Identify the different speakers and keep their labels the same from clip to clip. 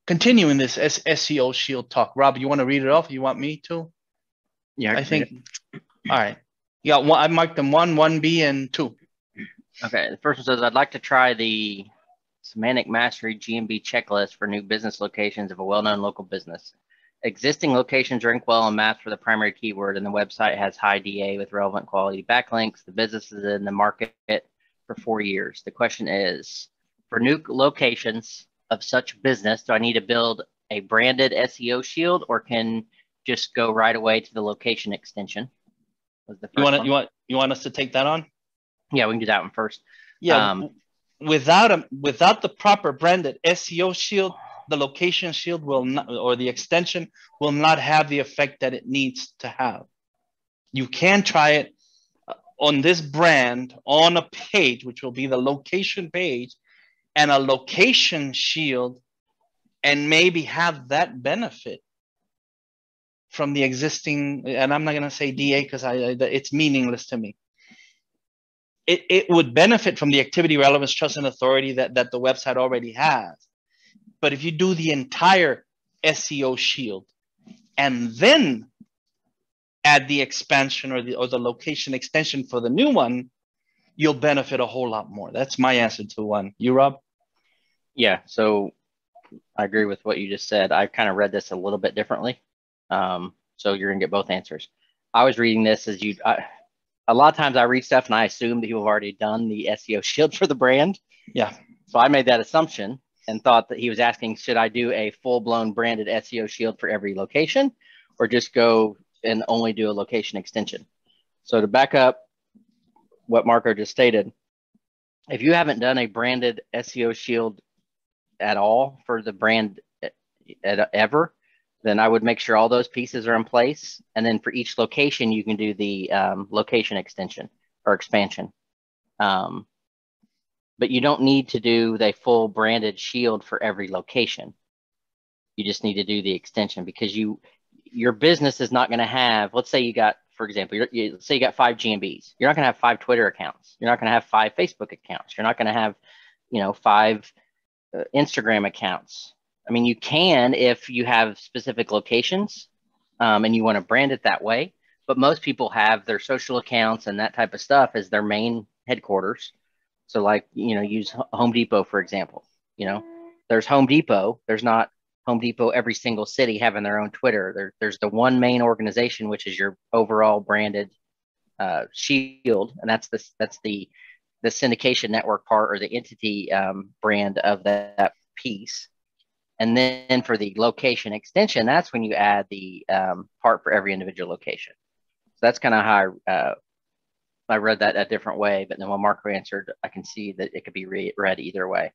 Speaker 1: continuing this SEO Shield talk. Rob, you want to read it off? You want me to?
Speaker 2: Yeah,
Speaker 1: I think. All right. Yeah, well, I marked them 1, 1B, and 2.
Speaker 2: Okay. The first one says, I'd like to try the Semantic Mastery GMB checklist for new business locations of a well-known local business. Existing locations rank well on maps for the primary keyword, and the website has high DA with relevant quality backlinks. The business is in the market for 4 years. The question is, for new locations of such business, do I need to build a branded SEO shield, or can just go right away to the location extension? Was the first one.
Speaker 1: You want us to take that on?
Speaker 2: Yeah, we can do that one first.
Speaker 1: Yeah, without the proper branded SEO shield, the location shield will not, or the extension will not have the effect that it needs to have. You can try it on this brand on a page, which will be the location page, and a location shield, and maybe have that benefit from the existing. And I'm not going to say DA because it's meaningless to me. It would benefit from the activity, relevance, trust, and authority that the website already has. But if you do the entire SEO shield and then add the expansion or the location extension for the new one, you'll benefit a whole lot more. That's my answer to one. You, Rob?
Speaker 2: Yeah, so I agree with what you just said. I kind of read this a little bit differently. So you're gonna get both answers. I was reading this as a lot of times I read stuff and I assume that people have already done the SEO shield for the brand.
Speaker 1: Yeah.
Speaker 2: So I made that assumption and thought that he was asking, should I do a full-blown branded SEO shield for every location, or just go and only do a location extension? So to back up what Marco just stated, if you haven't done a branded SEO shield at all for the brand ever, then I would make sure all those pieces are in place. And then for each location, you can do the location extension or expansion. But you don't need to do the full branded shield for every location. You just need to do the extension, because your business is not going to have, let's say you got, for example, let's say you got 5 GMBs. You're not going to have 5 Twitter accounts. You're not going to have 5 Facebook accounts. You're not going to have, 5 Instagram accounts. I mean, you can if you have specific locations and you want to brand it that way, but most people have their social accounts and that type of stuff as their main headquarters. So like, use Home Depot, for example. There's Home Depot. There's not Home Depot every single city having their own Twitter. There's the one main organization, which is your overall branded shield. And that's the syndication network part, or the entity brand of that piece. And then for the location extension, that's when you add the part for every individual location. So that's kind of how I read that a different way. But then when Marco answered, I can see that it could be read either way.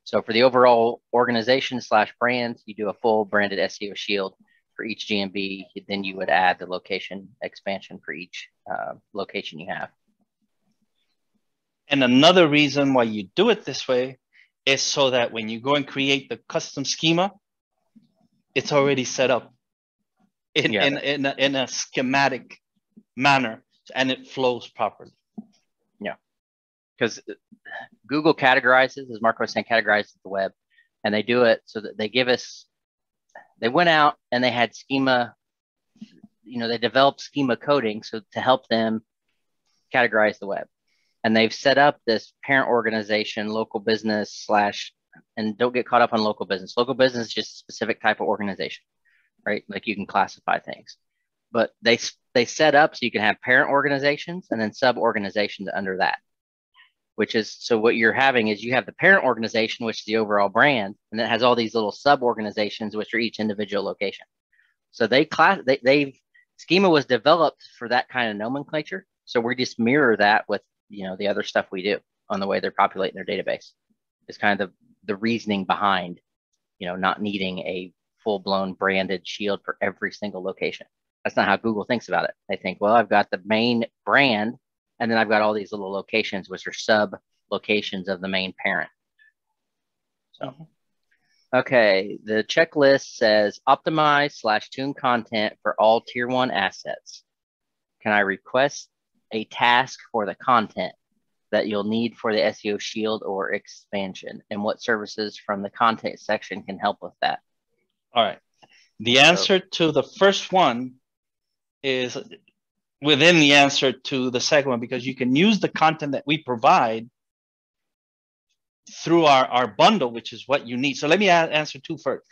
Speaker 2: So for the overall organization / brand, you do a full branded SEO shield for each GMB. Then you would add the location expansion for each location you have.
Speaker 1: And another reason why you do it this way is so that when you go and create the custom schema, it's already set up in a schematic manner, and it flows properly.
Speaker 2: Yeah, because Google categorizes, as Marco was saying, categorizes the web, and they do it so that they went out and they had schema, they developed schema coding so to help them categorize the web. And they've set up this parent organization, local business / and don't get caught up on local business. Local business is just a specific type of organization, right? Like you can classify things. But they set up so you can have parent organizations and then sub-organizations under that, which is, so what you're having is you have the parent organization, which is the overall brand, and it has all these little sub-organizations, which are each individual location. So schema was developed for that kind of nomenclature. So we just mirror that with the other stuff we do on the way they're populating their database. Is kind of the reasoning behind, not needing a full-blown branded shield for every single location. That's not how Google thinks about it. They think, well, I've got the main brand, and then I've got all these little locations, which are sub-locations of the main parent. So, okay, the checklist says optimize / tune content for all tier 1 assets. Can I request a task for the content? that you'll need for the SEO Shield or expansion, and what services from the content section can help with that?
Speaker 1: All right. The answer to the first one is within the answer to the second one, because you can use the content that we provide through our bundle, which is what you need. So let me answer two first.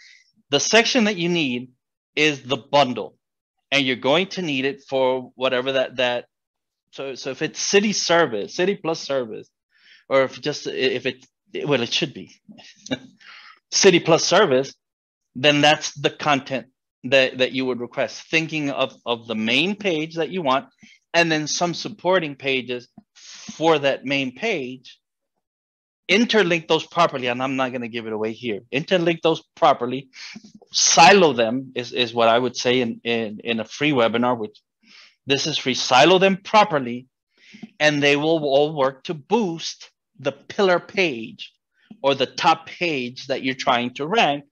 Speaker 1: The section that you need is the bundle, and you're going to need it for whatever that. So if it's city service, city plus service, or if it should be city plus service, then that's the content that you would request, thinking of the main page that you want, and then some supporting pages for that main page. Interlink those properly, and I'm not going to give it away here. Interlink those properly, silo them is what I would say in a free webinar, which this is free. Silo them properly, and they will all work to boost the pillar page or the top page that you're trying to rank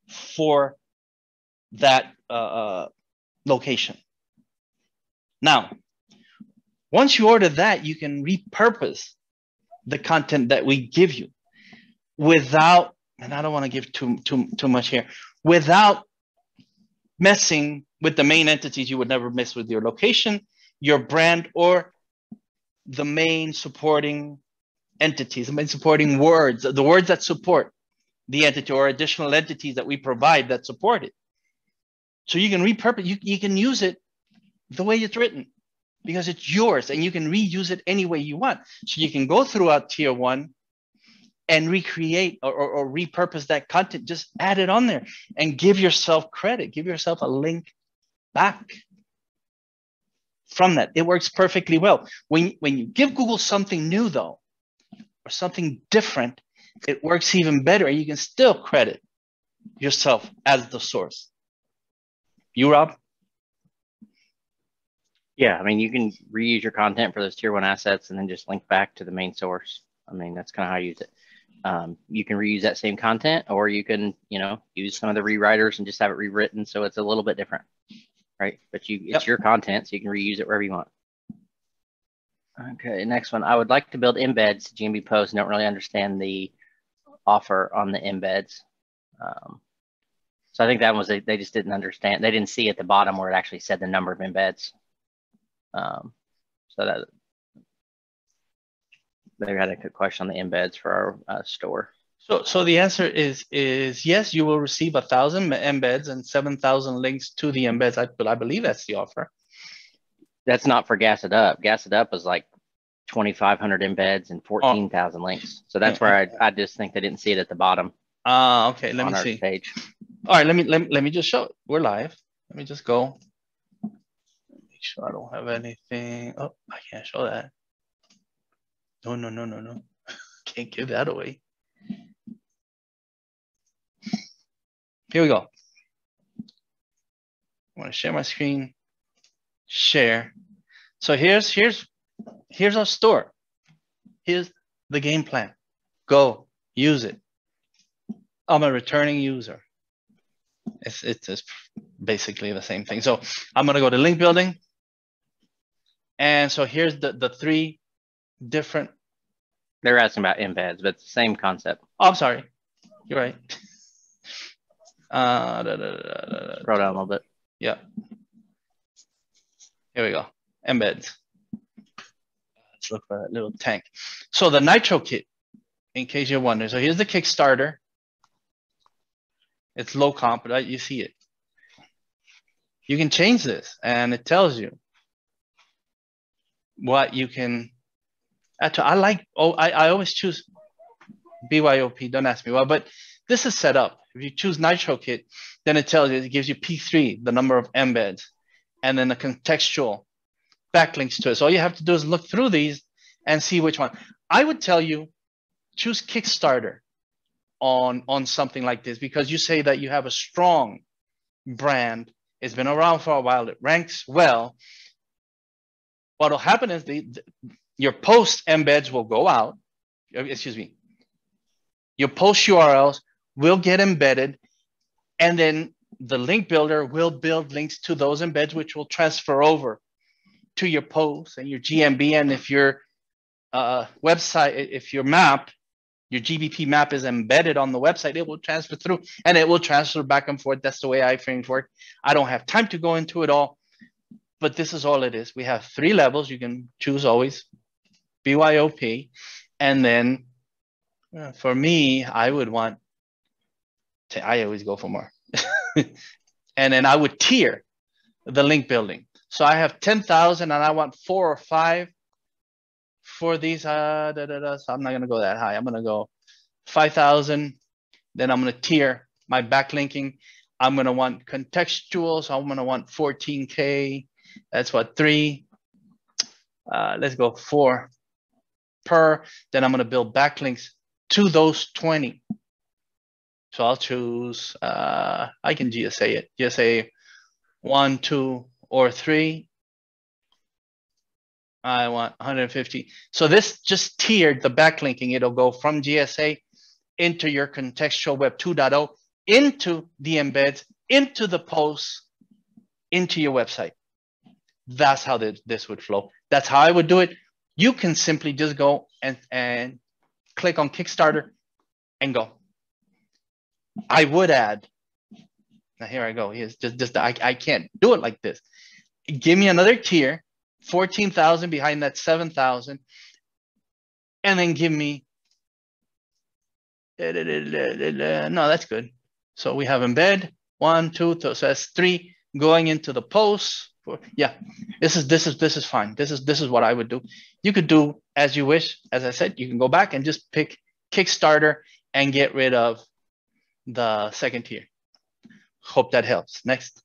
Speaker 1: for that location. Now, once you order that, you can repurpose the content that we give you without, and I don't want to give too much here, without messing with the main entities. You would never mess with your location, your brand, or the main supporting entities, the main supporting words, the words that support the entity or additional entities that we provide that support it. So you can repurpose, you can use it the way it's written, because it's yours, and you can reuse it any way you want. So you can go throughout tier one and recreate or repurpose that content, just add it on there and give yourself credit, give yourself a link back from that. It works perfectly well. When you give Google something new though, or something different, it works even better, and you can still credit yourself as the source. You, Rob?
Speaker 2: Yeah, I mean, you can reuse your content for those tier one assets and then just link back to the main source. I mean, that's kind of how I use it. You can reuse that same content, or you can, use some of the rewriters and just have it rewritten so it's a little bit different, right? But it's your content, so you can reuse it wherever you want. Okay, next one. I would like to build embeds to GMB posts. Don't really understand the offer on the embeds. So I think that was they just didn't understand. They didn't see at the bottom where it actually said the number of embeds. So that they had a good question on the embeds for our store.
Speaker 1: So the answer is yes. You will receive 1,000 embeds and 7,000 links to the embeds. I believe that's the offer.
Speaker 2: That's not for Gas It Up. Gas It Up was like 2,500 embeds and 14,000 links. So that's where I just think they didn't see it at the bottom.
Speaker 1: Okay. Let me see.
Speaker 2: Page.
Speaker 1: All right. Let me just show it. We're live. Let me just go. Make sure I don't have anything. Oh, I can't show that. No. Can't give that away. Here we go. I want to share my screen. Share. So here's our store. Here's the game plan. Go use it. I'm a returning user. It's basically the same thing. So I'm gonna go to link building, and so here's the three different.
Speaker 2: They're asking about embeds, but it's the same concept.
Speaker 1: Oh, I'm sorry. You're right.
Speaker 2: Scroll down a little bit.
Speaker 1: Yeah. Here we go. Embeds. Let's look for that little tank. So the Nitro kit, in case you're wondering. So here's the Kickstarter. It's low comp, right? You see it. You can change this, and it tells you what you can. I always choose BYOP. Don't ask me why, but this is set up. If you choose Nitro kit, then it tells you, it gives you P3, the number of embeds, and then the contextual backlinks to it. So all you have to do is look through these and see which one. I would tell you, choose Kickstarter on something like this, because you say that you have a strong brand. It's been around for a while. It ranks well. What will happen is your post embeds will go out. Excuse me. Your post URLs will get embedded, and then the link builder will build links to those embeds, which will transfer over to your posts and your GMB. And if you're website, if your map, your GBP map is embedded on the website, it will transfer through and it will transfer back and forth. That's the way iframes work. I don't have time to go into it all, but this is all it is. We have 3 levels. You can choose always BYOP. And then for me, I would want to, I always go for more. And then I would tier the link building. So I have 10,000 and I want 4 or 5 for these. So I'm not going to go that high. I'm going to go 5,000. Then I'm going to tier my backlinking. I'm going to want contextual. So I'm going to want 14K. That's what, 3. Let's go 4 per. Then I'm going to build backlinks to those 20. So I'll choose, I can GSA it. GSA 1, 2, or 3. I want 150. So this just tiered the backlinking. It'll go from GSA into your contextual web 2.0, into the embeds, into the posts, into your website. That's how this would flow. That's how I would do it. You can simply just go and click on Kickstarter and go. I would add, now here I go. Here's just I can't do it like this. Give me another tier, 14,000 behind that 7,000, and then give me, no, that's good. So we have embed 1, 2, so that's 3 going into the posts. Yeah, this is fine. This is what I would do. You could do as you wish. As I said, you can go back and just pick Kickstarter and get rid of the second tier. Hope that helps. Next.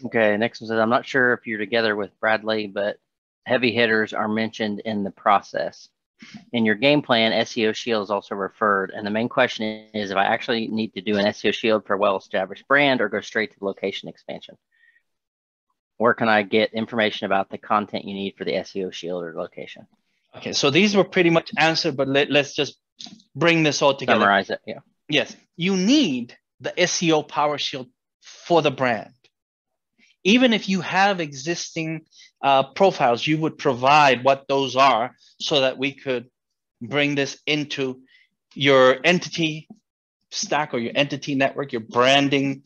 Speaker 2: Okay, next one says, I'm not sure if you're together with Bradley, but heavy hitters are mentioned in the process. In your game plan, SEO Shield is also referred. And the main question is if I actually need to do an SEO Shield for a well-established brand or go straight to the location expansion. Where can I get information about the content you need for the SEO Shield or location?
Speaker 1: Okay, so these were pretty much answered, but let's just bring this all together.
Speaker 2: Summarize it, yeah.
Speaker 1: Yes, you need the SEO Power Shield for the brand. Even if you have existing profiles, you would provide what those are so that we could bring this into your entity stack or your entity network, your branding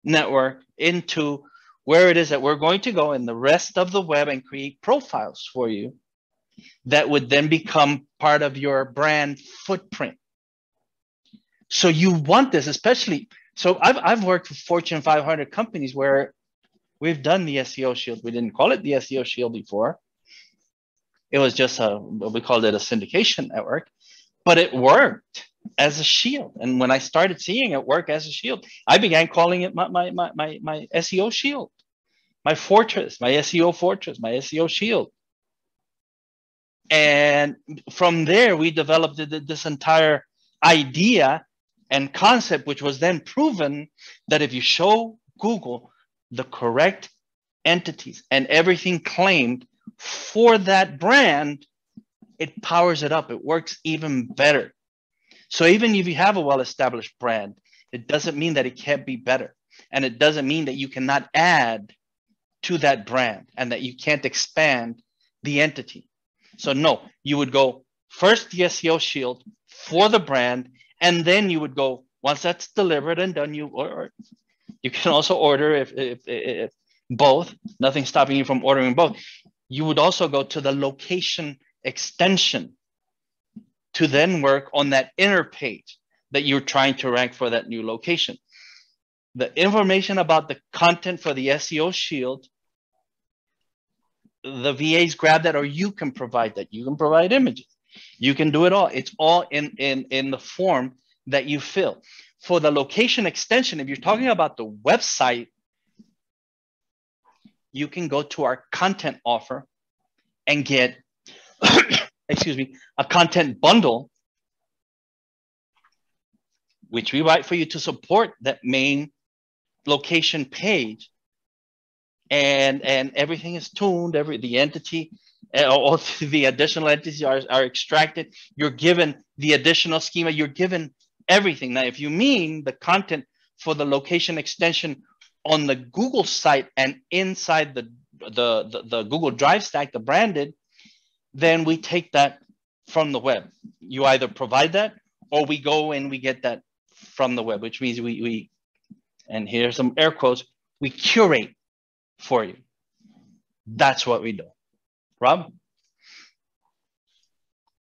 Speaker 1: network, into where it is that we're going to go in the rest of the web and create profiles for you that would then become part of your brand footprint. So you want this, especially, so I've worked with Fortune 500 companies where we've done the SEO Shield. We didn't call it the SEO Shield before. It was just we called it a syndication network, but it worked as a shield. And when I started seeing it work as a shield, I began calling it my SEO Shield, my fortress, my SEO fortress, my SEO Shield. And from there, we developed this entire idea and concept, which was then proven that if you show Google the correct entities and everything claimed for that brand, it powers it up. It works even better. So even if you have a well-established brand, it doesn't mean that it can't be better. And it doesn't mean that you cannot add to that brand and that you can't expand the entity. So no, you would go first the SEO Shield for the brand, and then you would go, once that's delivered and done, you can also order if both, nothing stopping you from ordering both. You would also go to the location extension to then work on that inner page that you're trying to rank for that new location. The information about the content for the SEO Shield, the VAs grab that, or you can provide that. You can provide images. You can do it all. It's all in the form that you fill. For the location extension, if you're talking about the website, you can go to our content offer and get, excuse me, a content bundle, which we write for you to support that main location page. And everything is tuned, the entity, all the additional entities are extracted. You're given the additional schema, you're given everything. Now, if you mean the content for the location extension on the Google site and inside the the Google Drive stack, the branded, then we take that from the web. You either provide that or we go and we get that from the web, which means we and here's some air quotes, we curate for you. That's what we do. Rob?